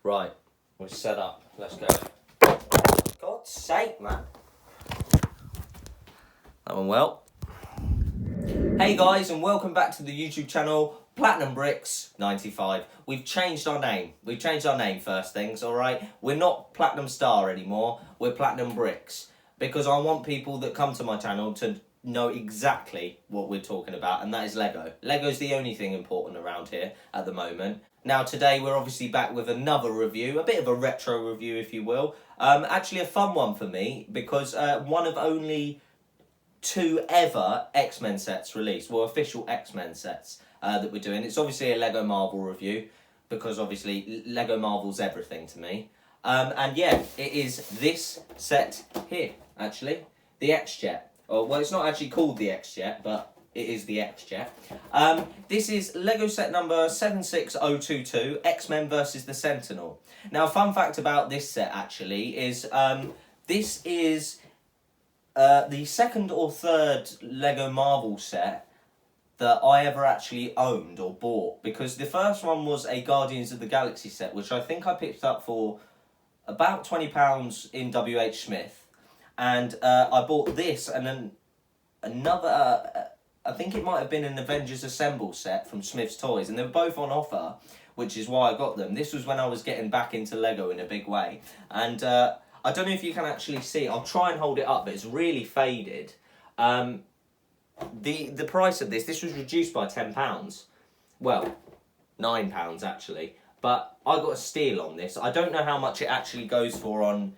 Right, we're set up. Let's go. God's sake, man. That went well. Hey guys, and welcome back to the YouTube channel, Platinum Bricks 95. We've changed our name. We've changed our name first things, alright? We're not Platinum Star anymore, we're Platinum Bricks. Because I want people that come to my channel to know exactly what we're talking about, and that is Lego. Lego's the only thing important around here at the moment. Now today we're obviously back with another review, a bit of a retro review if you will. Actually a fun one for me, because one of only 2 ever X-Men sets released, well official X-Men sets that we're doing. It's obviously a Lego Marvel review, because obviously Lego Marvel's everything to me. And yeah, it is this set here, actually, the XJet. Oh, well, it's not actually called the XJet, but it is the XJet. This is Lego set number 76022, X-Men versus the Sentinel. Now, fun fact about this set, actually, is this is the second or third Lego Marvel set that I ever actually owned or bought. Because the first one was a Guardians of the Galaxy set, which I think I picked up for about £20 in WH Smith. And I bought this and then another, I think it might have been an Avengers Assemble set from Smith's Toys. And they were both on offer, which is why I got them. This was when I was getting back into Lego in a big way. And I don't know if you can actually see. I'll try and hold it up, but it's really faded. The price of this was reduced by £10. Well, £9 actually. But I got a steal on this. I don't know how much it actually goes for on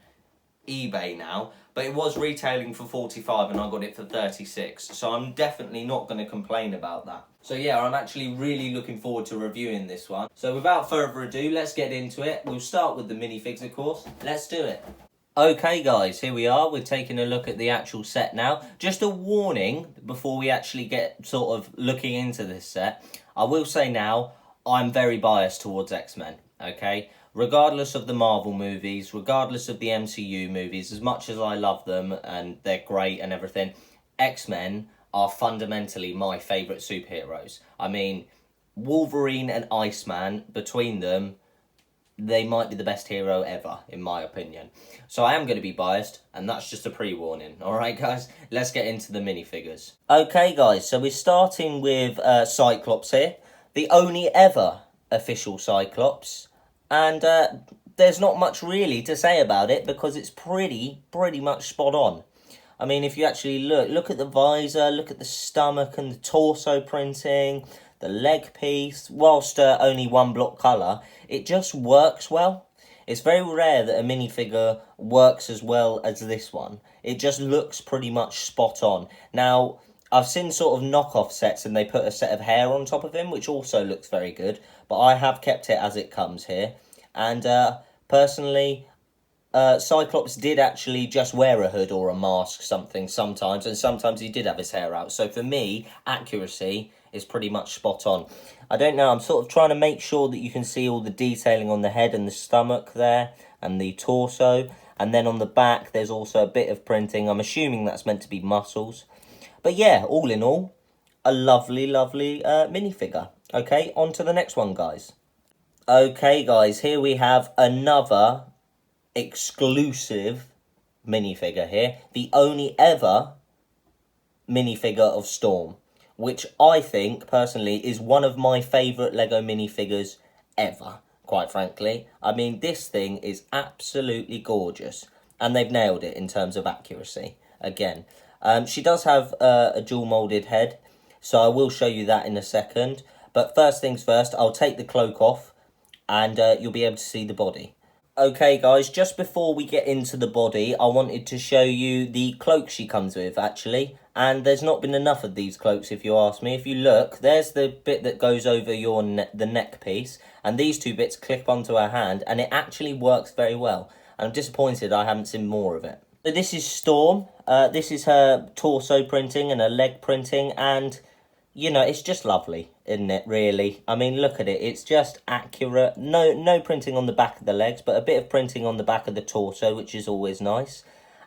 eBay now, but it was retailing for 45 and I got it for 36, so I'm definitely not going to complain about that. So yeah, I'm actually really looking forward to reviewing this one. So without further ado, let's get into it. We'll start with the minifigs, of course. Let's do it. Okay guys, here we are. We're taking a look at the actual set now. Just a warning before we actually get sort of looking into this set. I will say now, I'm very biased towards X-Men, okay? Regardless of the Marvel movies, regardless of the MCU movies, as much as I love them and they're great and everything, X-Men are fundamentally my favourite superheroes. I mean, Wolverine and Iceman, between them, they might be the best hero ever, in my opinion. So I am going to be biased, and that's just a pre-warning. Alright guys, let's get into the minifigures. Okay guys, so we're starting with Cyclops here. The only ever official Cyclops. And there's not much really to say about it because it's pretty much spot on. I mean, if you actually look at the visor, look at the stomach and the torso printing, the leg piece, whilst only one block colour, it just works well. It's very rare that a minifigure works as well as this one. It just looks pretty much spot on. Now, I've seen sort of knockoff sets and they put a set of hair on top of him, which also looks very good. But I have kept it as it comes here. And personally, Cyclops did actually just wear a hood or a mask sometimes. And sometimes he did have his hair out. So for me, accuracy is pretty much spot on. I don't know, I'm sort of trying to make sure that you can see all the detailing on the head and the stomach there. And the torso. And then on the back, there's also a bit of printing. I'm assuming that's meant to be muscles. But yeah, all in all, a lovely minifigure. Okay, on to the next one, guys. Okay, guys, here we have another exclusive minifigure here. The only ever minifigure of Storm, which I think, personally, is one of my favourite Lego minifigures ever, quite frankly. I mean, this thing is absolutely gorgeous. And they've nailed it in terms of accuracy, again. She does have a dual moulded head, so I will show you that in a second. But first things first, I'll take the cloak off and you'll be able to see the body. Okay guys, just before we get into the body, I wanted to show you the cloak she comes with actually. And there's not been enough of these cloaks if you ask me. If you look, there's the bit that goes over the neck piece. And these 2 bits clip onto her hand and it actually works very well. I'm disappointed I haven't seen more of it. So this is Storm. This is her torso printing and her leg printing, and you know, it's just lovely, isn't it, really? I mean, look at it. It's just accurate. No printing on the back of the legs, but a bit of printing on the back of the torso, which is always nice.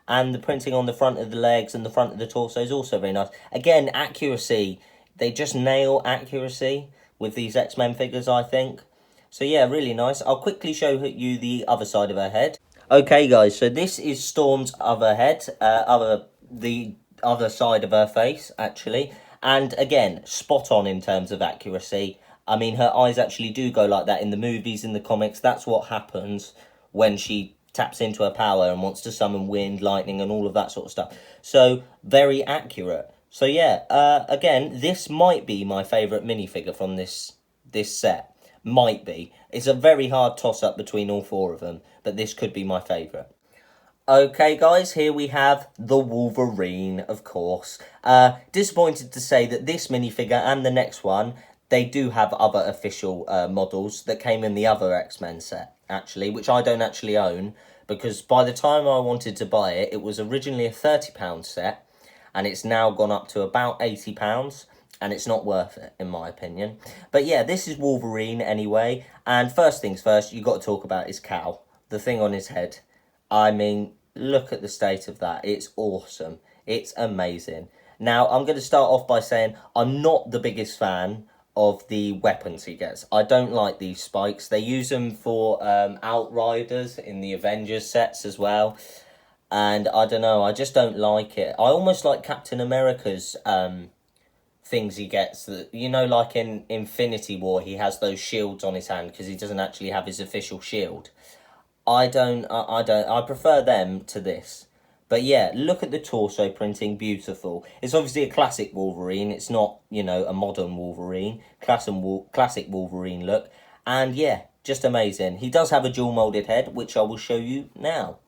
And the printing on the front of the legs and the front of the torso is also very nice. Again, accuracy. They just nail accuracy with these X-Men figures, I think. So yeah, really nice. I'll quickly show you the other side of her head. Okay, guys, so this is Storm's other head, the other side of her face, actually. And again, spot on in terms of accuracy. I mean, her eyes actually do go like that in the movies, in the comics. That's what happens when she taps into her power and wants to summon wind, lightning, and all of that sort of stuff. So, very accurate. So yeah, again, this might be my favourite minifigure from this set. Might be. It's a very hard toss-up between all four of them, but this could be my favourite. Okay, guys, here we have the Wolverine, of course. Disappointed to say that this minifigure and the next one, they do have other official models that came in the other X-Men set, actually, which I don't actually own, because by the time I wanted to buy it, it was originally a £30 set, and it's now gone up to about £80, and it's not worth it, in my opinion. But yeah, this is Wolverine anyway, and first things first, you got to talk about his cowl, the thing on his head. I mean, look at the state of that. It's awesome. It's amazing. Now, I'm going to start off by saying I'm not the biggest fan of the weapons he gets. I don't like these spikes. They use them for Outriders in the Avengers sets as well. And I don't know, I just don't like it. I almost like Captain America's things he gets. That, you know, like in Infinity War, he has those shields on his hand because he doesn't actually have his official shield. I prefer them to this. But yeah, look at the torso printing, beautiful. It's obviously a classic Wolverine. It's not, you know, a modern Wolverine. Classic Wolverine look. And yeah, just amazing. He does have a dual molded head, which I will show you now.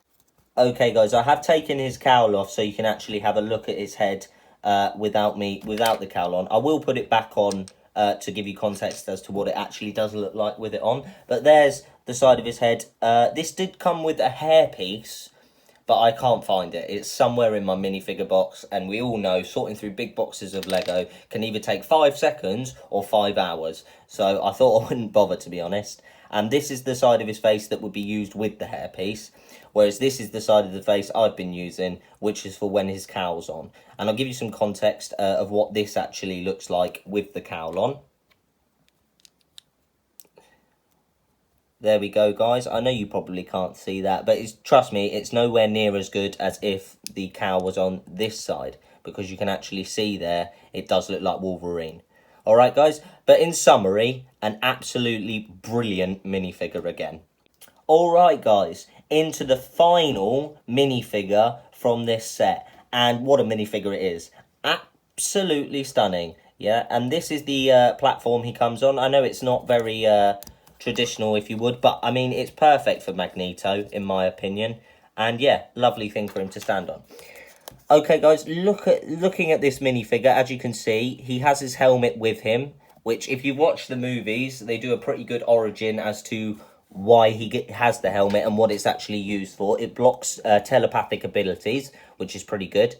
Okay, guys, I have taken his cowl off so you can actually have a look at his head without the cowl on. I will put it back on to give you context as to what it actually does look like with it on. But there's the side of his head. This did come with a hairpiece, but I can't find it. It's somewhere in my minifigure box, and we all know sorting through big boxes of Lego can either take 5 seconds or 5 hours. So I thought I wouldn't bother, to be honest. And this is the side of his face that would be used with the hairpiece, whereas this is the side of the face I've been using, which is for when his cowl's on. And I'll give you some context of what this actually looks like with the cowl on. There we go, guys. I know you probably can't see that, but trust me, it's nowhere near as good as if the cowl was on this side, because you can actually see there, it does look like Wolverine. Alright, guys, but in summary, an absolutely brilliant minifigure again. Alright, guys, into the final minifigure from this set. And what a minifigure it is. Absolutely stunning. Yeah, and this is the platform he comes on. I know it's not very traditional, if you would, but I mean, it's perfect for Magneto, in my opinion. And yeah, lovely thing for him to stand on. Okay, guys, looking at this minifigure, as you can see, he has his helmet with him, which, if you watch the movies, they do a pretty good origin as to why he has the helmet and what it's actually used for. It blocks telepathic abilities, which is pretty good.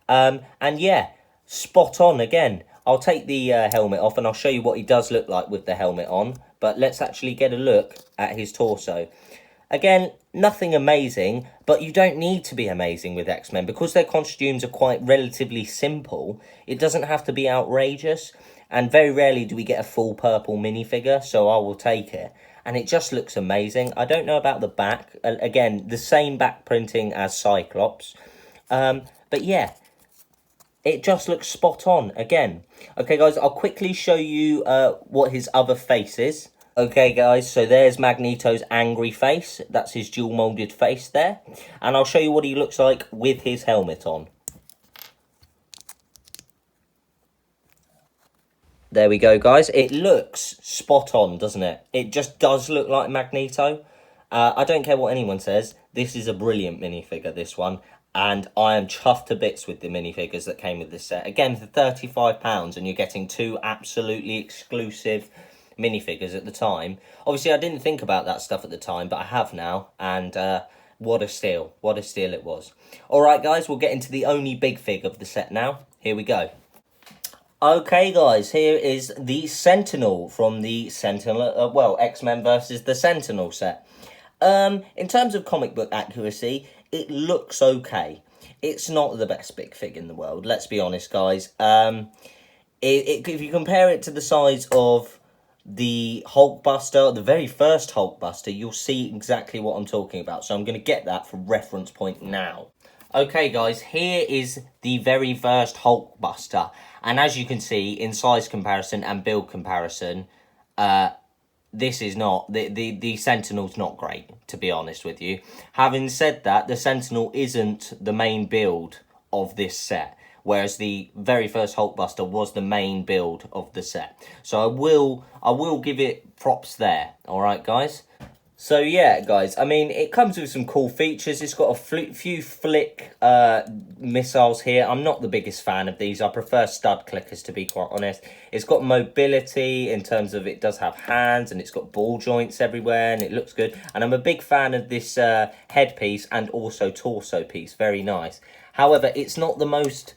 And yeah, spot on again. I'll take the helmet off and I'll show you what he does look like with the helmet on. But let's actually get a look at his torso. Again, nothing amazing, but you don't need to be amazing with X-Men. Because their costumes are quite relatively simple, it doesn't have to be outrageous. And very rarely do we get a full purple minifigure, so I will take it. And it just looks amazing. I don't know about the back. Again, the same back printing as Cyclops. But yeah, it just looks spot on again. Okay, guys, I'll quickly show you what his other face is. Okay, guys, so there's Magneto's angry face. That's his dual-molded face there. And I'll show you what he looks like with his helmet on. There we go, guys. It looks spot on, doesn't it? It just does look like Magneto. I don't care what anyone says. This is a brilliant minifigure, this one. And I am chuffed to bits with the minifigures that came with this set. Again, for £35, and you're getting 2 absolutely exclusive minifigures at the time. Obviously, I didn't think about that stuff at the time, but I have now. And what a steal. What a steal it was. Alright, guys, we'll get into the only big fig of the set now. Here we go. Okay, guys, here is the Sentinel from the Sentinel, X-Men versus the Sentinel set. In terms of comic book accuracy, it looks okay. It's not the best big fig in the world, let's be honest, guys. If you compare it to the size of the Hulkbuster, the very first Hulkbuster, you'll see exactly what I'm talking about. So I'm going to get that for reference point now. Okay guys, here is the very first Hulkbuster. And as you can see, in size comparison and build comparison, this is not, the Sentinel's not great, to be honest with you. Having said that, the Sentinel isn't the main build of this set, whereas the very first Hulkbuster was the main build of the set. So I will give it props there, alright guys? So yeah, guys, I mean, it comes with some cool features. It's got a few flick missiles here. I'm not the biggest fan of these. I prefer stud clickers, to be quite honest. It's got mobility in terms of it does have hands, and it's got ball joints everywhere, and it looks good. And I'm a big fan of this headpiece and also torso piece. Very nice. However, it's not the most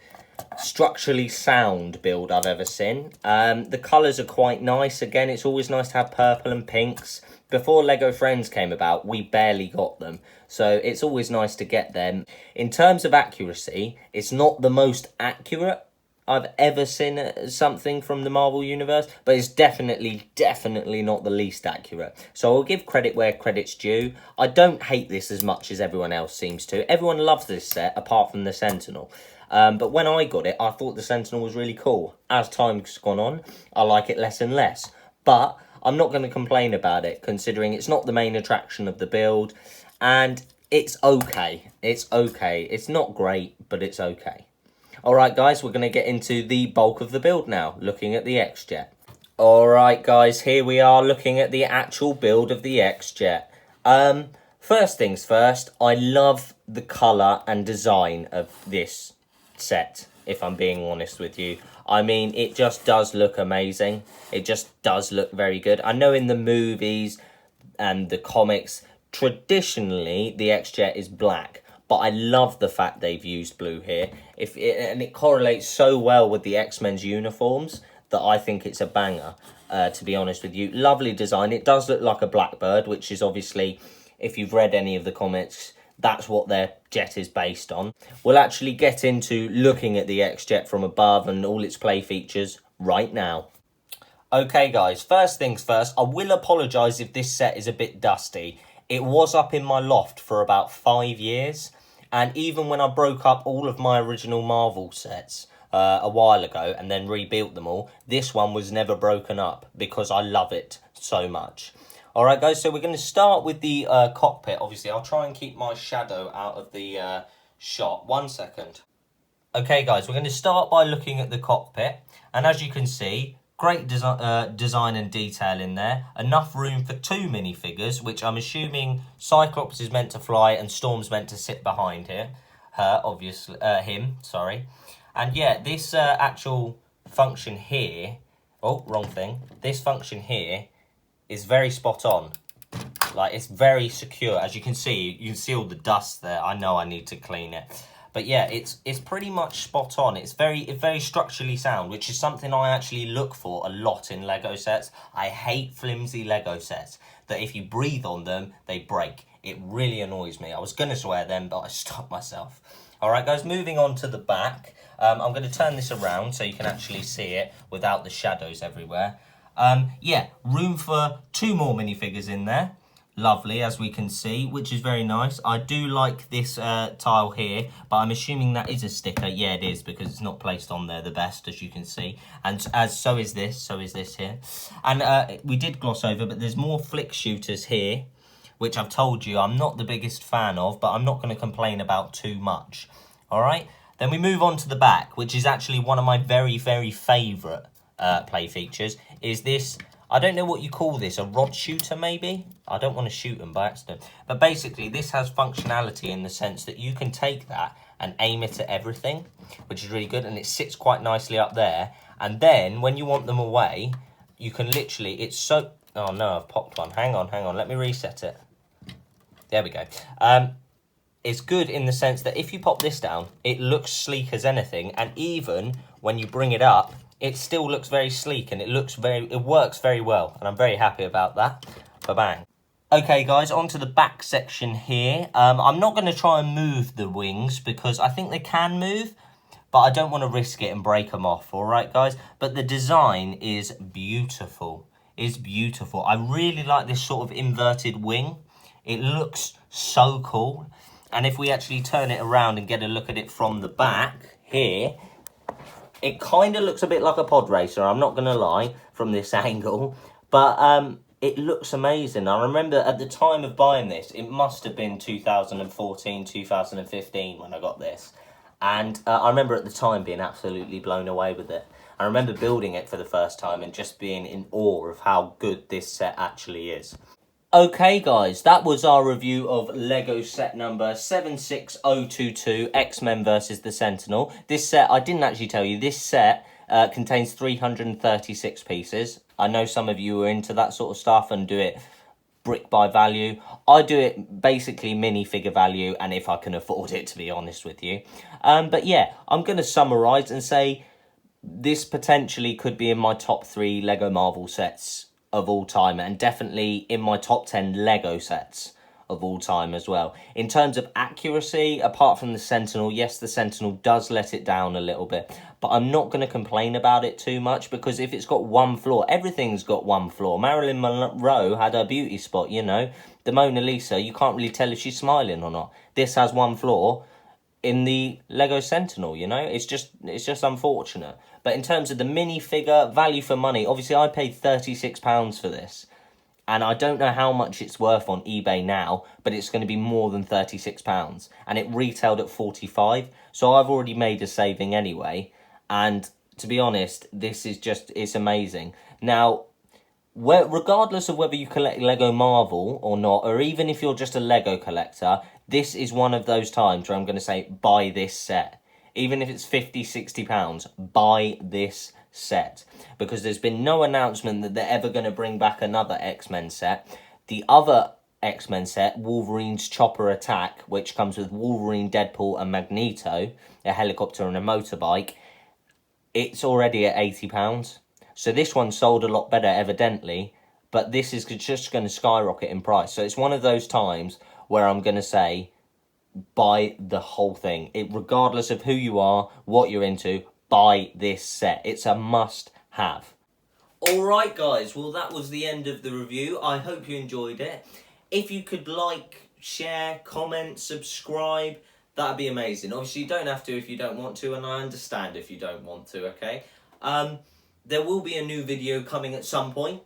structurally sound build I've ever seen. The colours are quite nice. Again, it's always nice to have purple and pinks. Before Lego Friends came about, we barely got them, so it's always nice to get them. In terms of accuracy, it's not the most accurate I've ever seen something from the Marvel Universe, but it's definitely not the least accurate. So I'll give credit where credit's due. I don't hate this as much as everyone else seems to. Everyone loves this set, apart from the Sentinel. But when I got it, I thought the Sentinel was really cool. As time's gone on, I like it less and less. But I'm not going to complain about it, considering it's not the main attraction of the build, and it's okay. It's okay. It's not great, but it's okay. Alright guys, we're going to get into the bulk of the build now, looking at the XJet. Alright guys, here we are looking at the actual build of the XJet. First things first, I love the colour and design of this set, if I'm being honest with you. I mean, it just does look amazing. It just does look very good. I know in the movies and the comics, traditionally, the XJet is black. But I love the fact they've used blue here. And it correlates so well with the X-Men's uniforms that I think it's a banger, to be honest with you. Lovely design. It does look like a blackbird, which is obviously, if you've read any of the comics, that's what their jet is based on. We'll actually get into looking at the XJet from above and all its play features right now. Okay guys, first things first, I will apologise if this set is a bit dusty. It was up in my loft for about 5 years, and even when I broke up all of my original Marvel sets a while ago and then rebuilt them all, this one was never broken up because I love it so much. Alright guys, so we're going to start with the cockpit. Obviously, I'll try and keep my shadow out of the shot. 1 second. Okay guys, we're going to start by looking at the cockpit. And as you can see, great design and detail in there. Enough room for 2 minifigures, which I'm assuming Cyclops is meant to fly and Storm's meant to sit behind here. Him, sorry. And yeah, this actual function here... Oh, wrong thing. This function here is very spot on. Like, it's very secure. As you can see all the dust there. I know I need to clean it. But yeah, it's pretty much spot on. It's very structurally sound, which is something I actually look for a lot in Lego sets. I hate flimsy Lego sets that if you breathe on them, they break. It really annoys me. I was going to swear then, but I stopped myself. Alright guys, moving on to the back. I'm going to turn this around so you can actually see it without the shadows everywhere. Yeah, room for 2 more minifigures in there. Lovely, as we can see, which is very nice. I do like this tile here, but I'm assuming that is a sticker. Yeah, it is, because it's not placed on there the best, as you can see. And so is this here. And we did gloss over, but there's more flick shooters here, which I've told you I'm not the biggest fan of, but I'm not going to complain about too much. All right? Then we move on to the back, which is actually one of my very, very favourite play features, is this... I don't know what you call this, a rod shooter maybe? I don't want to shoot them by accident. But basically, this has functionality in the sense that you can take that and aim it at everything, which is really good, and it sits quite nicely up there. And then, when you want them away, you can literally, it's so... Oh no, I've popped one. Hang on, let me reset it. There we go. It's good in the sense that if you pop this down, it looks sleek as anything, and even when you bring it up, it still looks very sleek and it works very well, and I'm very happy about that. Ba-bang. Okay guys, onto the back section here. I'm not going to try and move the wings because I think they can move, but I don't want to risk it and break them off, alright guys? But the design is beautiful. is beautiful. I really like this sort of inverted wing. It looks so cool. And if we actually turn it around and get a look at it from the back here, it kind of looks a bit like a pod racer, I'm not going to lie, from this angle. But it looks amazing. I remember at the time of buying this, it must have been 2014, 2015 when I got this. And I remember at the time being absolutely blown away with it. I remember building it for the first time and just being in awe of how good this set actually is. Okay guys, that was our review of Lego set number 76022, X-Men versus the Sentinel. This set, I didn't actually tell you, this set contains 336 pieces. I know some of you are into that sort of stuff and do it brick by value. I do it basically minifigure value, and if I can afford it, to be honest with you. But yeah, I'm going to summarise and say this potentially could be in my top 3 Lego Marvel sets of all time, and definitely in my top 10 Lego sets of all time as well. In terms of accuracy, apart from the Sentinel, yes, the Sentinel does let it down a little bit, but I'm not going to complain about it too much, because if it's got one flaw, everything's got one flaw. Marilyn Monroe had her beauty spot, you know. The Mona Lisa, you can't really tell if she's smiling or not. This has one flaw in the Lego Sentinel, you know. It's just unfortunate. But in terms of the minifigure, value for money, obviously I paid £36 for this. And I don't know how much it's worth on eBay now, but it's going to be more than £36. And it retailed at £45. So I've already made a saving anyway. And to be honest, this is just, it's amazing. Now, regardless of whether you collect Lego Marvel or not, or even if you're just a Lego collector, this is one of those times where I'm going to say, buy this set. Even if it's £50, £60, buy this set. Because there's been no announcement that they're ever going to bring back another X-Men set. The other X-Men set, Wolverine's Chopper Attack, which comes with Wolverine, Deadpool and Magneto, a helicopter and a motorbike, it's already at £80. So this one sold a lot better, evidently, but this is just going to skyrocket in price. So it's one of those times where I'm going to say, buy the whole thing. Regardless of who you are, what you're into, buy this set. It's a must-have. Alright guys, well that was the end of the review. I hope you enjoyed it. If you could like, share, comment, subscribe, that'd be amazing. Obviously you don't have to if you don't want to, and I understand if you don't want to, okay? There will be a new video coming at some point.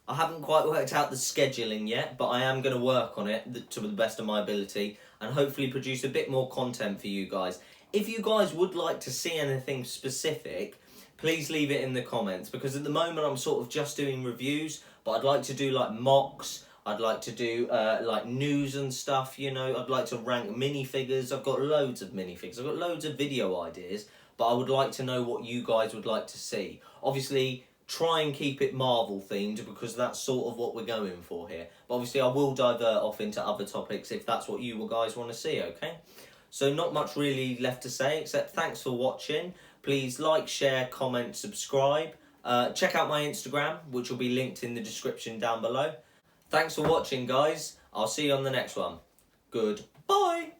I haven't quite worked out the scheduling yet, but I am going to work on it to the best of my ability and hopefully produce a bit more content for you guys. If you guys would like to see anything specific, please leave it in the comments, because at the moment I'm sort of just doing reviews, but I'd like to do like mocks, I'd like to do like news and stuff, you know. I'd like to rank minifigures. I've got loads of minifigures. I've got loads of video ideas, but I would like to know what you guys would like to see. Obviously, try and keep it Marvel themed, because that's sort of what we're going for here. But obviously I will divert off into other topics if that's what you guys want to see, okay? So not much really left to say, except thanks for watching. Please like, share, comment, subscribe. Check out my Instagram, which will be linked in the description down below. Thanks for watching, guys. I'll see you on the next one. Goodbye.